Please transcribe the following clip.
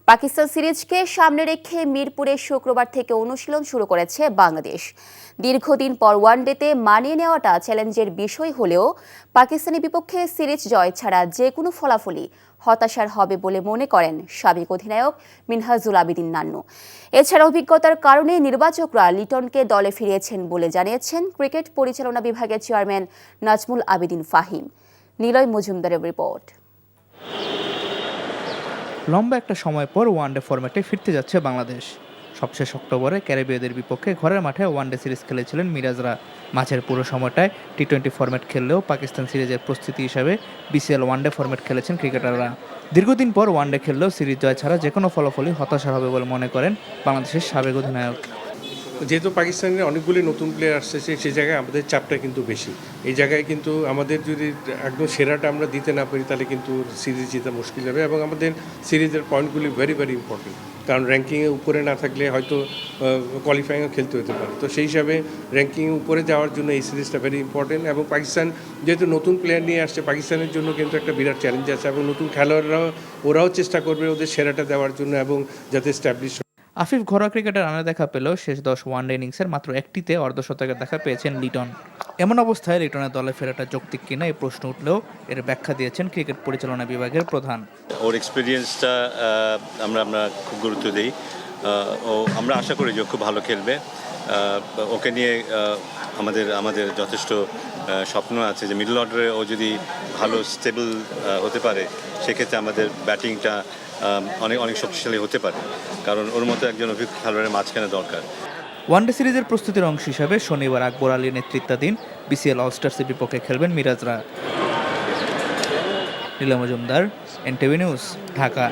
পাকিস্তান সিরিজকে সামনে রেখে মিরপুরে শুক্রবার থেকে অনুশীলন শুরু করেছে বাংলাদেশ। দীর্ঘদিন পর ওয়ানডেতে মানিয়ে নেওয়াটা চ্যালেঞ্জের বিষয় হলেও পাকিস্তানের বিপক্ষে সিরিজ জয় ছাড়া যে কোনো ফলাফলই হতাশার হবে বলে মনে করেন সাবেক অধিনায়ক মিনহাজুল আবেদিন নান্নু। এছাড়া অভিজ্ঞতার কারণে নির্বাচকরা লিটনকে দলে ফিরিয়েছেন বলে জানিয়েছেন ক্রিকেট পরিচালনা বিভাগের চেয়ারম্যান নাজমুল আবেদিন ফাহিম। নিলয় মজুমদারের রিপোর্ট। লম্বা একটা সময় পর ওয়ানডে ফরম্যাটে ফিরতে যাচ্ছে বাংলাদেশ। সবশেষ অক্টোবরে ক্যারিবীয়দের বিপক্ষে ঘরের মাঠে ওয়ানডে সিরিজ খেলেছিলেন মিরাজরা। মাঝের পুরো সময়টায় টি-20 ফরম্যাট খেললেও পাকিস্তান সিরিজের প্রস্তুতি হিসাবে বিসিএল ওয়ানডে ফরম্যাট খেলেছেন ক্রিকেটাররা। দীর্ঘদিন পর ওয়ানডে খেললেও সিরিজ জয় ছাড়া যে কোনো ফলাফলই হতাশার হবে বলে মনে করেন বাংলাদেশের সাবেক অধিনায়ক। যেহেতু পাকিস্তানের অনেকগুলি নতুন প্লেয়ার আসছে সেই জায়গায় আমাদের চাপটা কিন্তু বেশি। এই জায়গায় কিন্তু আমাদের যদি একদম সেরাটা আমরা দিতে না পারি তাহলে কিন্তু সিরিজ জেতা মুশকিল হবে এবং আমাদের সিরিজের পয়েন্টগুলি ভেরি ভেরি ইম্পর্টেন্ট, কারণ র্যাঙ্কিংয়ে উপরে না থাকলে হয়তো কোয়ালিফাইংও খেলতে হতে পারে। তো সেই হিসাবে র্যাঙ্কিংয়ে উপরে যাওয়ার জন্য এই সিরিজটা ভেরি ইম্পর্টেন্ট এবং পাকিস্তান যেহেতু নতুন প্লেয়ার নিয়ে আসছে, পাকিস্তানের জন্য কিন্তু একটা বিরাট চ্যালেঞ্জ আছে এবং নতুন খেলোয়াড়রাও ওরাও চেষ্টা করবে ওদের সেরাটা দেওয়ার জন্য এবং যাতে স্ট্যাবলিশ। আফিফ ঘরোয়া ক্রিকেটের রানের দেখা পেলেও শেষ 10 ওয়ানডে ইনিংসের মাত্র একটিতে অর্ধশতকের দেখা পেয়েছেন লিটন। এমন অবস্থায় লিটনের দলে ফেরাটা যৌক্তিক কিনা এই প্রশ্ন উঠলেও এর ব্যাখ্যা দিয়েছেন ক্রিকেট পরিচালনা বিভাগের প্রধান। ওর এক্সপিরিয়েন্সটা আমরা খুব গুরুত্ব দিই। আমরা আশা করি যে খুব ভালো খেলবে। ওকে নিয়ে আমাদের যথেষ্ট স্বপ্ন আছে যে মিডল অর্ডারে ও যদি ভালো স্টেবল হতে পারে সেক্ষেত্রে আমাদের ব্যাটিংটা অনেক শক্তিশালী হতে পারে, কারণ ওর মতো একজন অভিজ্ঞ খেলোয়াড়ের মাঝখানে দরকার। ওয়ানডে সিরিজের প্রস্তুতির অংশ হিসাবে শনিবার আকবর আলীর নেতৃত্বাধীন বিসিএল অল স্টার্সের বিপক্ষে খেলবেন মিরাজরা। Niloy Majumdar, NTV news, Dhaka.